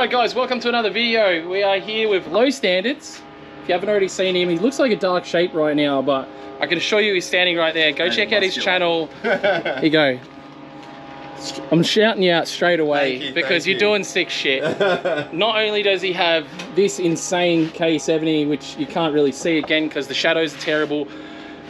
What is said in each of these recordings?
Alright guys, welcome to another video. We are here with Low Standards. If you haven't already seen him, he looks like a dark shape right now, but I can assure you he's standing right there. Go check out his channel. Here you go. I'm shouting you out straight away because you're doing sick shit. Not only does he have this insane K70, which you can't really see again because the shadows are terrible,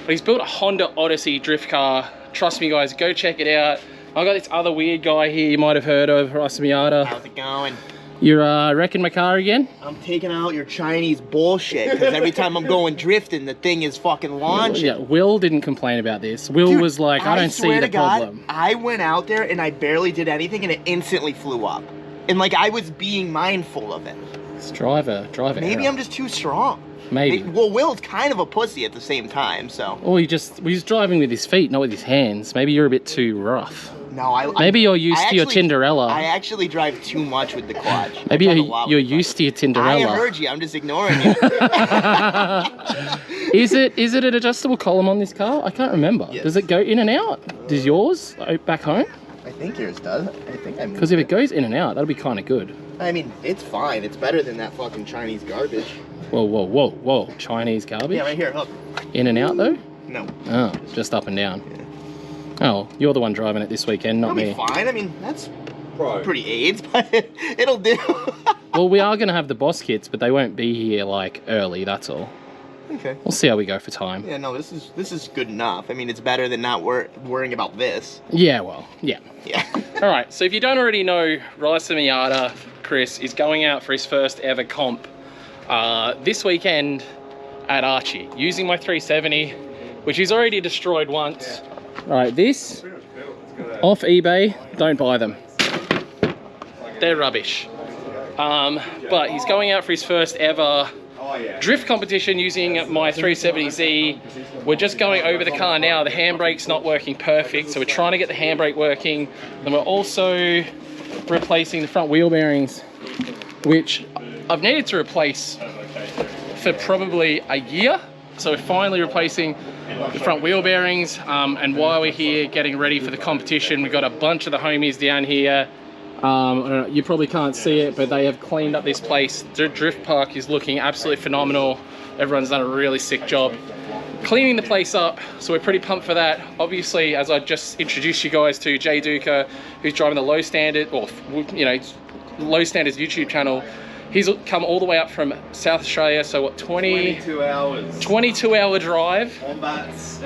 but he's built a Honda Odyssey drift car. Trust me guys, go check it out. I've got this other weird guy here you might have heard of, Ross Miata. How's it going? You're wrecking my car again? I'm taking out your Chinese bullshit because every time I'm going drifting, the thing is fucking launching. Yeah, Will didn't complain about this. Will was like, I don't see the problem. I went out there and I barely did anything and it instantly flew up. And like I was being mindful of it. It's driver Maybe error. I'm just too strong. Maybe. Well, Will's kind of a pussy at the same time, so. Or he's driving with his feet, not with his hands. Maybe you're a bit too rough. No, Maybe you're used to your Tinderella. I actually drive too much with the clutch. Maybe you're used to your Tinderella. I heard you. I'm just ignoring you. Is it an adjustable column on this car? I can't remember. Yes. Does it go in and out? Does yours back home? I think yours does. I think I moved. Because if it goes in and out, that'll be kind of good. I mean, it's fine. It's better than that fucking Chinese garbage. Whoa. Chinese garbage? Yeah, right here, look. In and out though? No. Oh, just up and down. Yeah. Oh, you're the one driving it this weekend, not me. It'll be fine. I mean, that's pretty AIDS, but it'll do. Well, we are going to have the boss kits, but they won't be here like early, that's all. Okay. We'll see how we go for time. Yeah, no, this is good enough. I mean, it's better than not worrying about this. Yeah, well, yeah. Yeah. All right, so if you don't already know, Raisa Miata, Chris, is going out for his first ever comp this weekend at Archie, using my 370, which he's already destroyed once. All right, this, off eBay, don't buy them. They're rubbish. But he's going out for his first ever drift competition using my 370Z. We're just going over the car now. The handbrake's not working perfect, so we're trying to get the handbrake working. And we're also replacing the front wheel bearings, which I've needed to replace for probably a year. So we're finally replacing the front wheel bearings. And while we're here getting ready for the competition, we've got a bunch of the homies down here. I don't know, you probably can't see it, but they have cleaned up this place. The drift park is looking absolutely phenomenal. Everyone's done a really sick job cleaning the place up, so we're pretty pumped for that. Obviously, as I just introduced you guys to Jay Duca, who's driving the Low Standard, or you know, Low Standards YouTube channel. He's come all the way up from South Australia, so what, 22 hours. 22-hour drive. Wombats.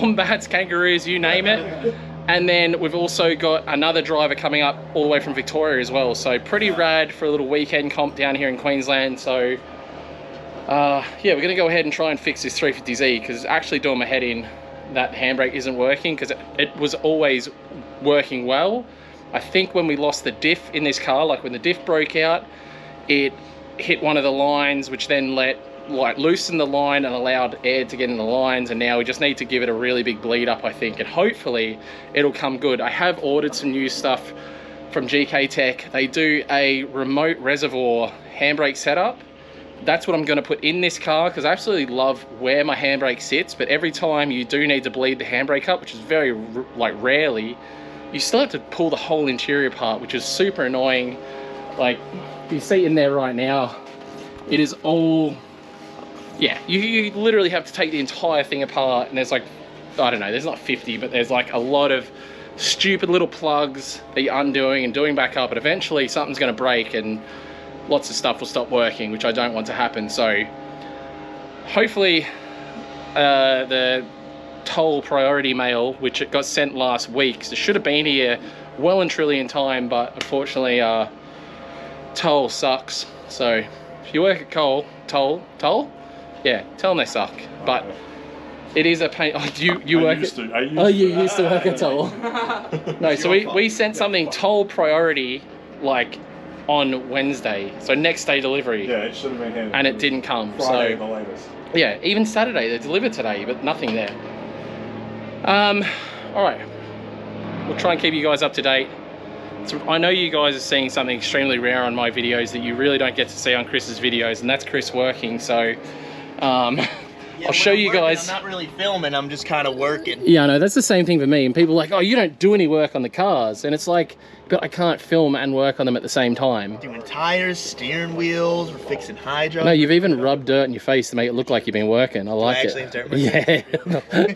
Wombats, kangaroos, you name it. And then we've also got another driver coming up all the way from Victoria as well. So pretty rad for a little weekend comp down here in Queensland. So yeah, we're gonna go ahead and try and fix this 350Z because it's actually doing my head in that handbrake isn't working, because it was always working well. I think when we lost the diff in this car, like when the diff broke out, it hit one of the lines, which then loosened the line and allowed air to get in the lines, and now we just need to give it a really big bleed up, I think, and hopefully it'll come good. I have ordered some new stuff from GK Tech. They do a remote reservoir handbrake setup. That's what I'm going to put in this car, because I absolutely love where my handbrake sits, but every time you do need to bleed the handbrake up, which is very rarely, you still have to pull the whole interior apart, which is super annoying. Like, you see in there right now, it is all, yeah, you literally have to take the entire thing apart, and there's like, I don't know, there's not 50, but there's like a lot of stupid little plugs that you're undoing and doing back up, and eventually something's going to break and lots of stuff will stop working, which I don't want to happen. So hopefully the toll priority mail, which it got sent last week, so it should have been here well and truly in time, but unfortunately toll sucks. So if you work at toll, yeah, tell them they suck. But it is a pain. Oh, you used to work at toll. No, so we sent something toll priority like on Wednesday, so next day delivery. Yeah, it should have been handed, and it didn't come. Friday, so the latest. Yeah, even Saturday they delivered today, but nothing there. All right, we'll try and keep you guys up to date. So I know you guys are seeing something extremely rare on my videos that you really don't get to see on Chris's videos, and that's Chris working. So I'll show you guys. I'm not really filming, I'm just kind of working. Yeah, I know, that's the same thing for me. And people are like, oh, you don't do any work on the cars. And it's like, but I can't film and work on them at the same time. Doing tires, steering wheels, we're fixing hydro. No, you've even rubbed dirt in your face to make it look like you've been working. I like it. Yeah,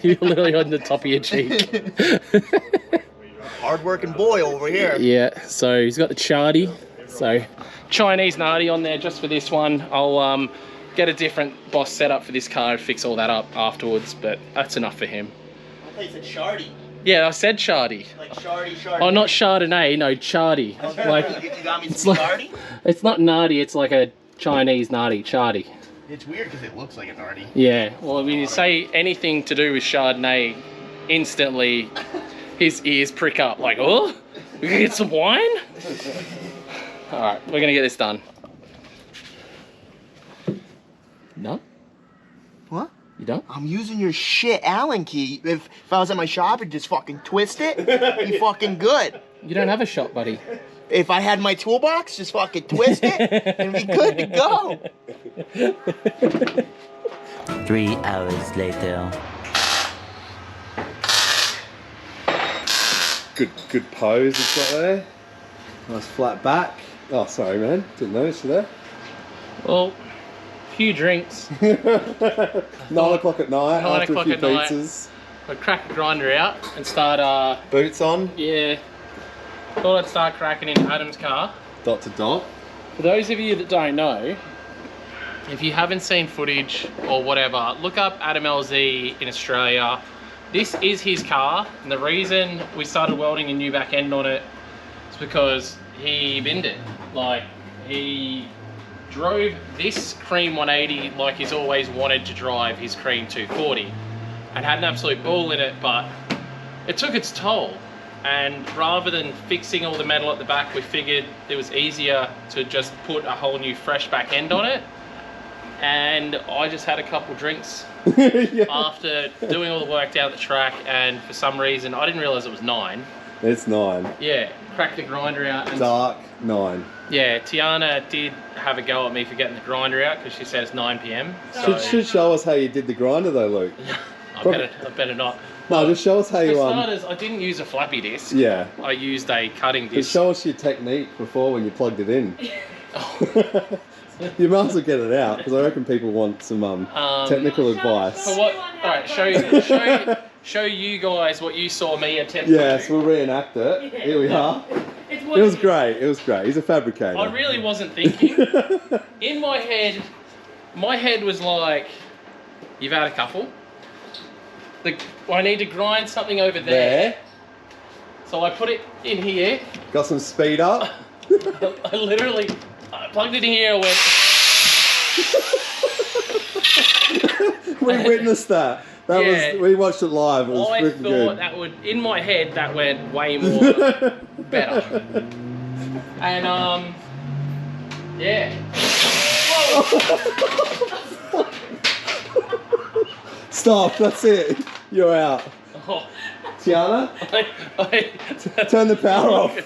you're literally on the top of your cheek. Hard-working boy over here. Yeah, so he's got the Chardy. So Chinese Nardi on there just for this one. I'll get a different boss setup for this car and fix all that up afterwards, but that's enough for him. I thought you said Shardy. Yeah, I said Chardy. Like Shardy. Oh, not Chardonnay, no, Chardy. Like, You got me it's some like, Shardy? it's not Nardi, it's like a Chinese Nardi, Chardy. It's weird because it looks like a Nardi. Yeah, well, when you say anything to do with Chardonnay, instantly his ears prick up, like, oh, we can get some wine? All right, we're gonna get this done. No? What? You don't? I'm using your shit Allen key. If I was at my shop and just fucking twist it, be fucking good. You don't have a shop, buddy. If I had my toolbox, just fucking twist it and be good to go. 3 hours later. Good pose it's got there. Nice flat back. Oh, sorry, man. Didn't notice you there. Well, few drinks. 9 o'clock at night 9 after a o'clock few at night. pizzas. I'd crack the grinder out and start, Boots on. yeah, thought I'd start cracking in Adam's car. Dot to dot. For those of you that don't know, if you haven't seen footage or whatever, look up Adam LZ in Australia. This is his car, and the reason we started welding a new back end on it is because he binned it. Like, he drove this cream 180 like he's always wanted to drive his cream 240 and had an absolute ball in it, but it took its toll. And rather than fixing all the metal at the back, we figured it was easier to just put a whole new fresh back end on it. And I just had a couple drinks Yeah. after doing all the work down at the track, and for some reason, I didn't realize it was 9. It's 9. Yeah, cracked the grinder out. And Dark 9. yeah, Tiana did have a go at me for getting the grinder out because she said it's 9 p.m. So Should show us how you did the grinder though, Luke. I better not. No, just show us how For you starters, I didn't use a flappy disc. Yeah. I used a cutting Just disc. show us your technique before when you plugged it in. You might as well get it out because I reckon people want some technical advice. For what? All right, show you guys what you saw me attempt. Yes, to do. we'll reenact it. Here we are. It's It was great. It was great. He's a fabricator. I really wasn't thinking. In my head was like, you've had a couple. I need to grind something over there. So I put it in here. Got some speed up. I literally plugged it in here and went. We witnessed that. Yeah. We watched it live. It was I freaking thought good. that would, in my head, that went way more better. And yeah. Whoa. Stop. That's it. You're out. Oh, Tiana, I turn the power off.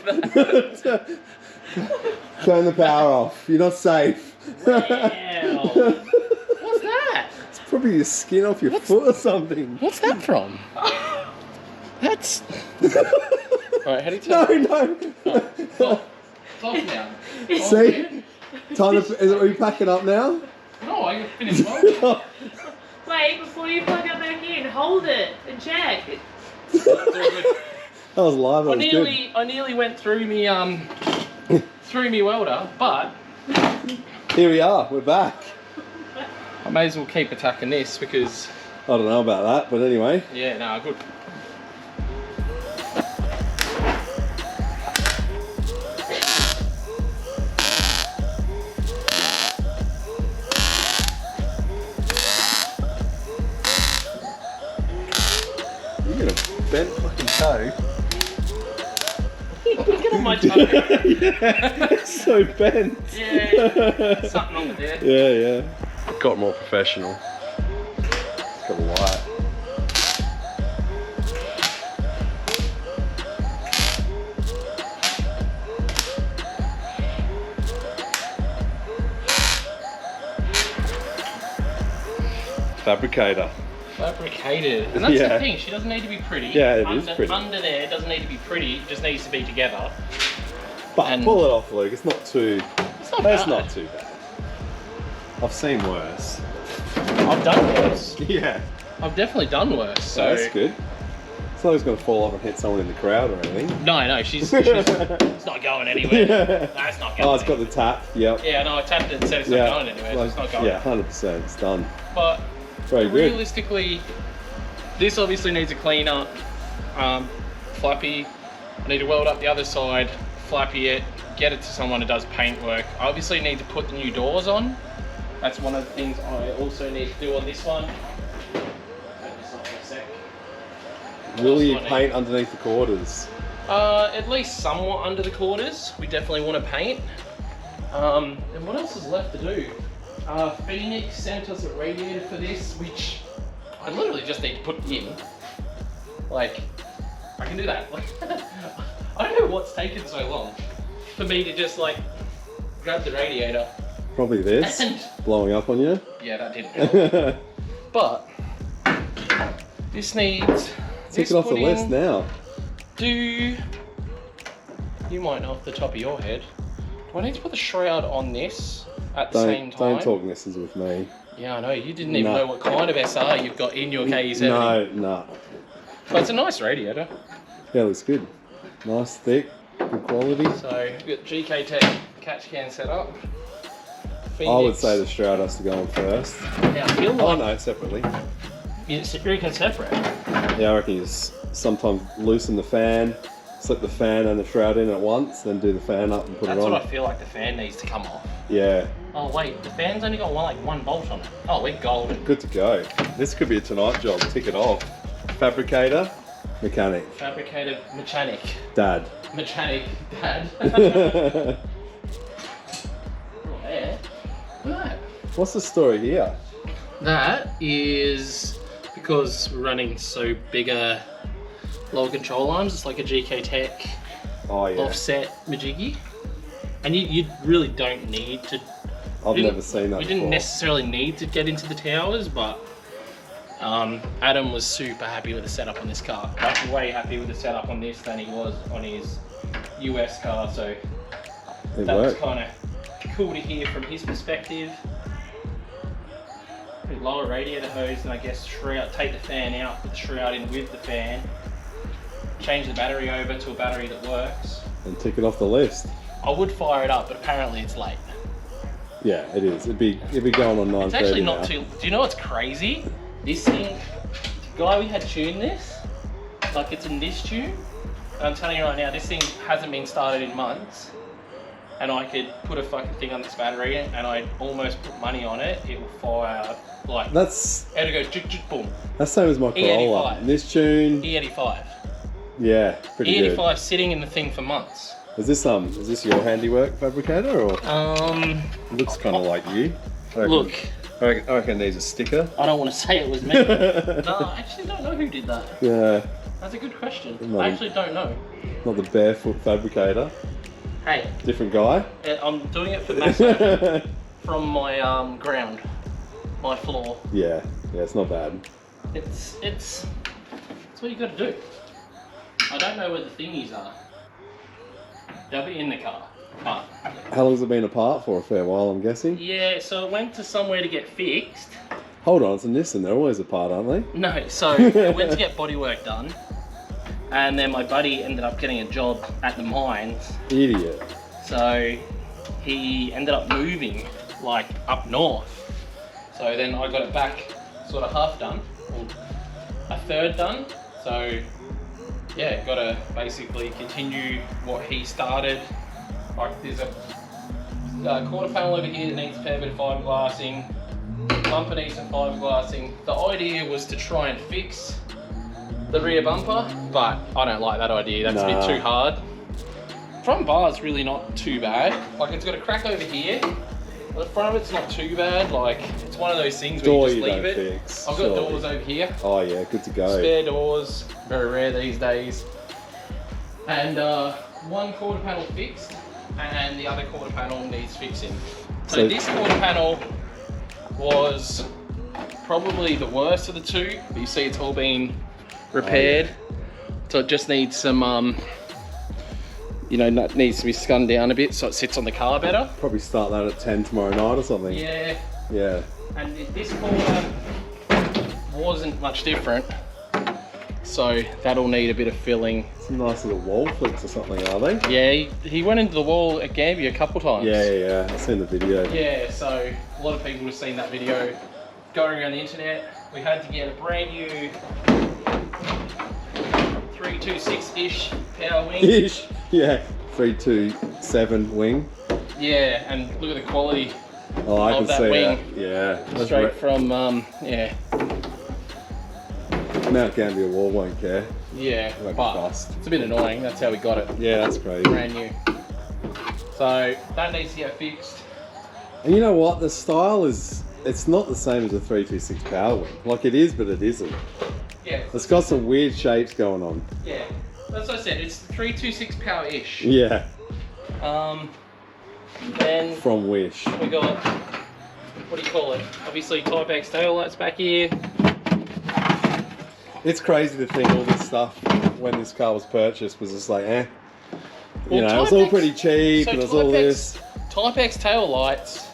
Turn the power off. You're not safe. Wow. What's that? It's probably your skin off your foot or something. What's that from? That's. Alright, how do you turn? No. Off now. See? Are you packing up now? No, I can finish well. Wait, before you plug it back in, hold it and check. That was live. That was good. I nearly went through me welder, but Here we are. We're back. I may as well keep attacking this because I don't know about that, but anyway. yeah, no, good. You got a bent fucking toe. Look at my toe. Yeah, it's so bent. Yeah, something wrong with there. Yeah, yeah. Got more professional. Got a light. Fabricator. Fabricated. And that's Yeah. the thing, she doesn't need to be pretty. Yeah, it is pretty. Under there, it doesn't need to be pretty, it just needs to be together. But And- pull it off, Luke. It's not too. It's not That's bad. not too bad. I've seen worse. I've done worse. Yeah. I've definitely done worse, so... That's good. It's not like it's going to fall off and hit someone in the crowd or anything. No, she's it's not going anywhere. Yeah. No, it's not going Oh, it's got the tap. Yep. Yeah, no, I tapped it and said it's not going anywhere. It's not going. Yeah, 100%. It's done. But Very good. realistically, this obviously needs a clean up. Flappy. I need to weld up the other side, flappy it, get it to someone who does paint work. I obviously need to put the new doors on. That's one of the things I also need to do on this one. Turn this off for a sec. Will you What else do I paint underneath the quarters? At least somewhat under the quarters. We definitely want to paint. And what else is left to do? Phoenix sent us a radiator for this, which I literally just need to put in. Like, I can do that. I don't know what's taken so long for me to just like grab the radiator. Probably this. And Blowing up on you. yeah, that didn't help. But this needs. Take this it off the put list in. now. Do you might know off the top of your head? Do I need to put the shroud on this at the same time? Don't talk misses with me. Yeah, I know. You didn't even No. know what kind of SR you've got in your KE70. No. But it's a nice radiator. Yeah, looks good. Nice, thick, good quality. So we've got GK Tech catch can set up. Phoenix. I would say the shroud has to go on first. Yeah, I feel Oh like no, separately. you can separate. Yeah, I reckon you just sometimes loosen the fan, slip the fan and the shroud in at once, then do the fan up and put That's it on. what I feel like the fan needs to come off. Yeah, Oh wait, the fan's only got one bolt on it. Oh, we're golden. good to go. This could be a tonight job. Tick it off. Fabricator, mechanic, Fabricated mechanic. dad. Mechanic dad. There. Look at that. What's the story here? That is because we're running so bigger lower control arms. It's like a GK Tech Oh yeah, offset Majiggy. And you really don't need to. I've didn't- never seen that We before. didn't necessarily need to get into the towers, but Adam was super happy with the setup on this car. Like, way happy with the setup on this than he was on his US car, so It that was worked. kind of cool to hear from his perspective. Put lower radiator hose and I guess shroud, take the fan out, put the shroud in with the fan, change the battery over to a battery that works. And tick it off the list. I would fire it up, but apparently it's late. Yeah, it is. It'd be going on 9:30 It's actually not now. too. Do you know what's crazy? This thing, the guy we had tuned this, like it's in this tune. And I'm telling you right now, this thing hasn't been started in months. And I could put a fucking thing on this battery and I almost put money on it. It will fire like. That's It'll go juk juk boom. that's same as my Corolla. E85. In this tune, E85. yeah, pretty E85 good. sitting in the thing for months. Is this your handiwork, Fabricator, or it looks kind of like you? I reckon- Look, I reckon it needs a sticker. I don't want to say it was me. No, I actually don't know who did that. Yeah, That's a good question. No. I actually don't know. not the barefoot Fabricator. Hey, Different guy. I'm doing it for massage from my ground, my floor. Yeah, it's not bad. It's what you got to do. I don't know where the thingies are. They'll be in the car. But How long's it been apart for? A fair while, I'm guessing. yeah, so it went to somewhere to get fixed. Hold on, it's a Nissan. They're always apart, aren't they? No, so I went to get bodywork done, and then my buddy ended up getting a job at the mines. Idiot. So he ended up moving like up north. So then I got it back sort of half done, or a third done. So yeah, got to basically continue what he started. Like there's a quarter panel over here that needs a fair bit of fiberglassing. Bumper needs some fiberglassing. The idea was to try and fix the rear bumper, but I don't like that idea. That's a Nah. bit too hard. Front bar's really not too bad. Like it's got a crack over here. But the front of it's not too bad. Like it's one of those things where Door you you just leave don't it. fix. I've got surely. doors over here. Oh yeah, good to go. Spare doors, very rare these days. And one quarter panel fixed, and the other quarter panel needs fixing. So So- this quarter panel was probably the worst of the two, but you see it's all been repaired. So it just needs some, you know, it needs to be scun down a bit so it sits on the car better. Probably start that at 10 tomorrow night or something. Yeah, Yeah. and this corner wasn't much different. So that'll need a bit of filling. Some nice little wall flicks or something, are they? Yeah, he went into the wall at Gambia a couple times. Yeah. I've seen the video. Yeah, so a lot of people have seen that video going around the internet. We had to get a brand new 326-ish power wing. Ish. Yeah. 327 wing. Yeah, and look at the quality Oh, I of can that see wing. that. Yeah. That's straight from, yeah, Mount Gambier Wall won't care. yeah, Won't be but fast. it's a bit annoying. That's how we got it, Yeah, that's crazy. brand new. So that needs to get fixed. And you know what? The style is, it's not the same as a 326 power wing. Like it is, but it isn't. Yeah, It's got some weird shapes going on. yeah. That's what I said. It's 326 power-ish. Yeah. Then From Wish. we got, what do you call it? Obviously Type X tail lights back here. It's crazy to think all this stuff when this car was purchased was just like, eh. Well, You know, it was Type all X pretty cheap so and it was Type all X this. Type X tail lights,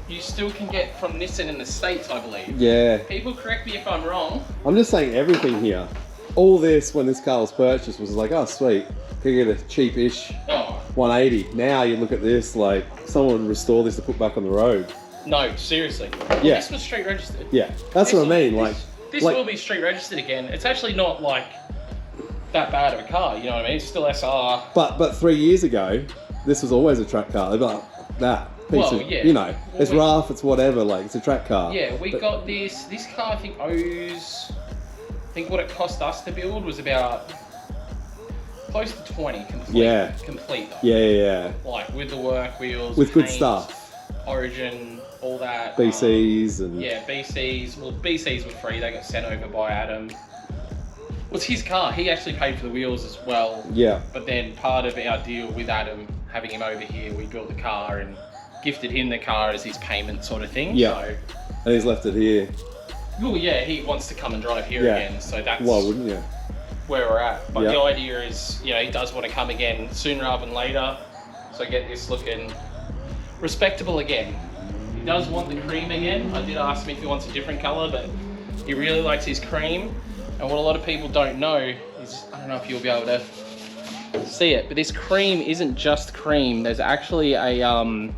you still can get from Nissan in the States, I believe. Yeah. People correct me if I'm wrong. I'm just saying everything here. All this when this car was purchased was like, oh sweet, could get a cheap-ish Oh, 180. Now you look at this like someone would restore this to put back on the road. no, seriously. Well, Yeah. This was street registered. Yeah, that's what I mean. Like, This like will be street registered again. It's actually not like that bad of a car, you know what I mean? It's still SR. but 3 years ago, this was always a track car. Like that piece Well, of, yeah. you know, Well, it's rough, it's whatever. Like it's a track car. Yeah, we But- got this. This car I think owes, I think what it cost us to build was about close to 20 complete. Yeah. Complete though. Yeah. Like with the work wheels. With good paint, stuff. Origin, all that. BCs and Yeah, BCs. Well, BCs were free. They got sent over by Adam. Well, it's his car. He actually paid for the wheels as well. yeah. But then part of our deal with Adam, having him over here, we built the car and gifted him the car as his payment sort of thing. Yeah. So, And he's left it here. well, yeah, he wants to come and drive here Yeah. again. So that's Why wouldn't you? where we're at. But Yeah. the idea is, you know, he does want to come again sooner rather than later. So get this looking respectable again. He does want the cream again. I did ask him if he wants a different color, but he really likes his cream. And what a lot of people don't know is, I don't know if you'll be able to see it, but this cream isn't just cream. There's actually a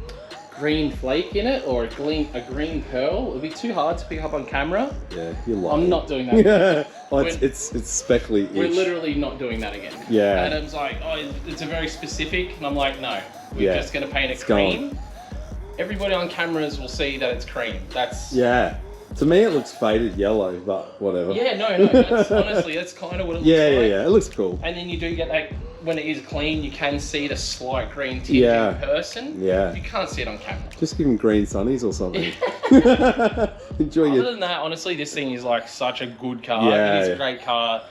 green flake in it, or a green pearl. It'll be too hard to pick up on camera. Yeah, you're lying. I'm not doing that. Yeah. Well, When- it's speckly. We're literally not doing that again. Yeah. Adam's like, oh, it's a very specific, and I'm like, no, we're Yeah. just gonna paint it It's cream. gone. Everybody on cameras will see that it's cream. That's Yeah. To me, it looks faded yellow, but whatever. yeah, no, that's honestly, that's kind of what it looks Yeah, like. yeah. It looks cool. And then you do get that when it is clean, you can see the slight green tinge Yeah. in person. Yeah. You can't see it on camera. Just give him green sunnies or something. Enjoy Other your. than that, honestly, this thing is like such a good car. Yeah, It is yeah. a great car.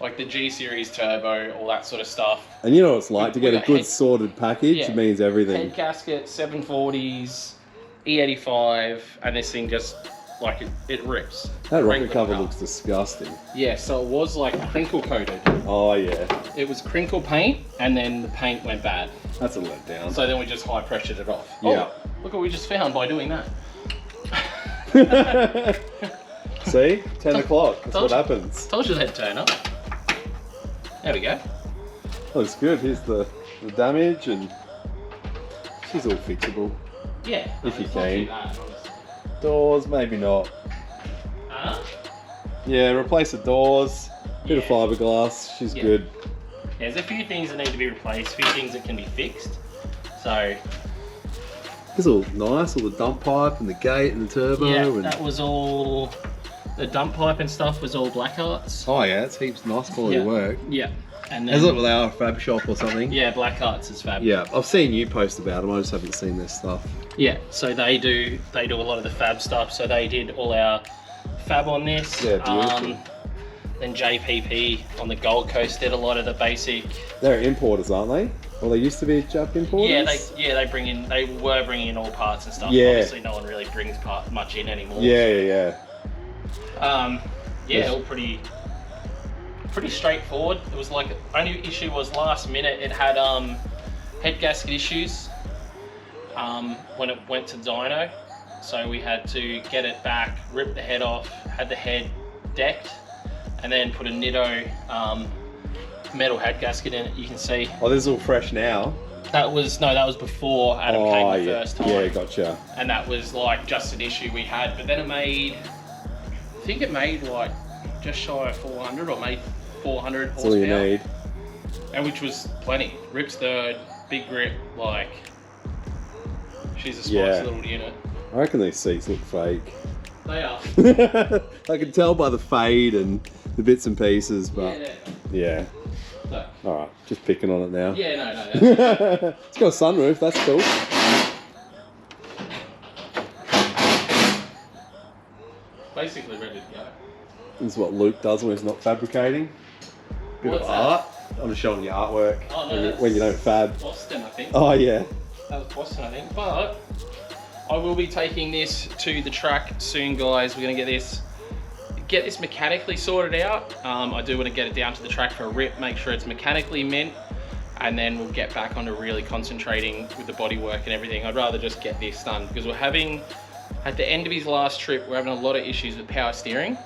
Like the G Series turbo, all that sort of stuff. And you know what it's like to We get a got good head- sorted package. Yeah. It means everything. Head gasket, 740s, E85, and this thing just like it rips. That Great rocket little cover car. looks disgusting. Yeah, so it was like crinkle coated. Oh yeah, It was crinkle paint, and then the paint went bad. that's a letdown. So then we just high pressured it off. Yeah. Oh, look what we just found by doing that. See, 10 o'clock. That's Told what you. happens. Told you they'd turn up. There we go. Looks good. Here's the damage, and she's all fixable. Yeah. If you it's not too can. bad, honestly. Doors, maybe not. Yeah, replace the doors. Bit of Yeah. fiberglass. She's Yeah. good. There's a few things that need to be replaced, a few things that can be fixed. So It's all nice. All the dump pipe and the gate and the turbo. yeah, and... that was all. The dump pipe and stuff was all Black Arts. Oh yeah, it's heaps nice quality Yeah. work. Yeah, and Is it then with our fab shop or something? yeah, Black Arts is fab. Yeah, I've seen you post about them. I just haven't seen their stuff. Yeah, so they do a lot of the fab stuff. So they did all our fab on this. Yeah, beautiful. Then JPP on the Gold Coast did a lot of the basic. They're importers, aren't they? Well, they used to be Jap importers. They were bringing in all parts and stuff. Yeah. Obviously, no one really brings much in anymore. Yeah. Yeah, all pretty straightforward. It was like, only issue was last minute it had head gasket issues when it went to dyno, so we had to get it back, rip the head off, had the head decked, and then put a Nitto metal head gasket in it. You can see Oh, this is all fresh now. that was before Adam came the yeah. first time. Yeah, gotcha. And that was like just an issue we had, but then it made, I think it made like just shy of 400, or made 400 That's all you horsepower, need. and which was plenty. Rip's third, big grip, like she's a spicy Yeah. little unit. I reckon these seats look fake. They are. I can tell by the fade and the bits and pieces, but Yeah. yeah. So, All right, just picking on it now. yeah, no. That's, It's got a sunroof. That's cool. basically ready to go. This is what Luke does when he's not fabricating. Bit What's of that? art. I'm just showing you artwork Oh, no, when you don't fab. Boston, I think. Oh yeah. That was Boston, I think. But I will be taking this to the track soon, guys. We're gonna get this mechanically sorted out. I do want to get it down to the track for a rip, make sure it's mechanically mint, and then we'll get back onto really concentrating with the bodywork and everything. I'd rather just get this done because we're having, at the end of his last trip, we're having a lot of issues with power steering.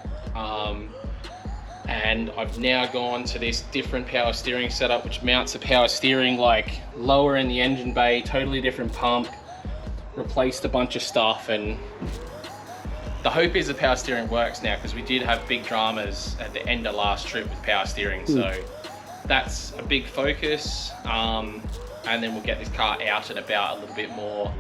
And I've now gone to this different power steering setup, which mounts the power steering like lower in the engine bay, totally different pump, replaced a bunch of stuff, and the hope is the power steering works now, because we did have big dramas at the end of last trip with power steering. So that's a big focus. And then we'll get this car out and about a little bit more,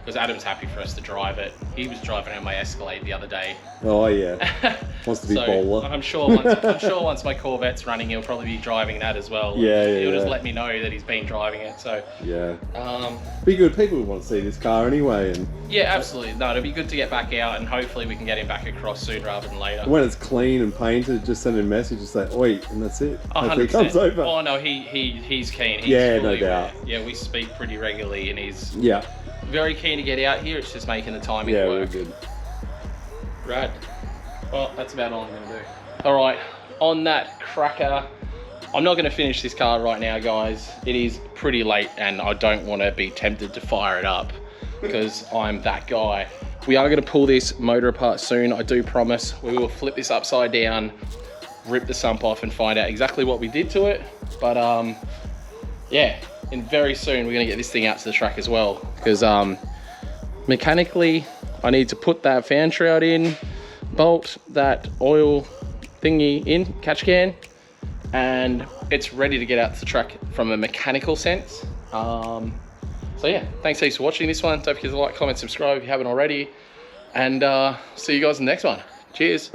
because Adam's happy for us to drive it. He was driving around my Escalade the other day. Oh yeah. Wants to be bowler. I'm sure once my Corvette's running, he'll probably be driving that as well. Yeah, He'll just yeah. let me know that he's been driving it. So Yeah. um, Be good. People would want to see this car anyway, and yeah, absolutely. No, it'll be good to get back out, and hopefully we can get him back across soon rather than later. when it's clean and painted, just send him a message and say, "Oi," and that's it. Hopefully 100%. he comes over. Oh no, he's keen. He's Yeah, no fully doubt. aware. Yeah, we speak pretty regularly, and he's Yeah. very keen to get out here. It's just making the timing Yeah, we're work. good. Rad. Well, that's about all I'm going to do. All right, on that cracker, I'm not going to finish this car right now, guys. It is pretty late, and I don't want to be tempted to fire it up because I'm that guy. We are going to pull this motor apart soon, I do promise. We will flip this upside down, rip the sump off, and find out exactly what we did to it. But yeah, and very soon we're going to get this thing out to the track as well, because mechanically I need to put that fan shroud in, bolt that oil thingy in, catch can, and it's ready to get out to the track from a mechanical sense. So yeah, thanks heaps for watching this one. Don't forget to like, comment, subscribe if you haven't already, and see you guys in the next one. Cheers.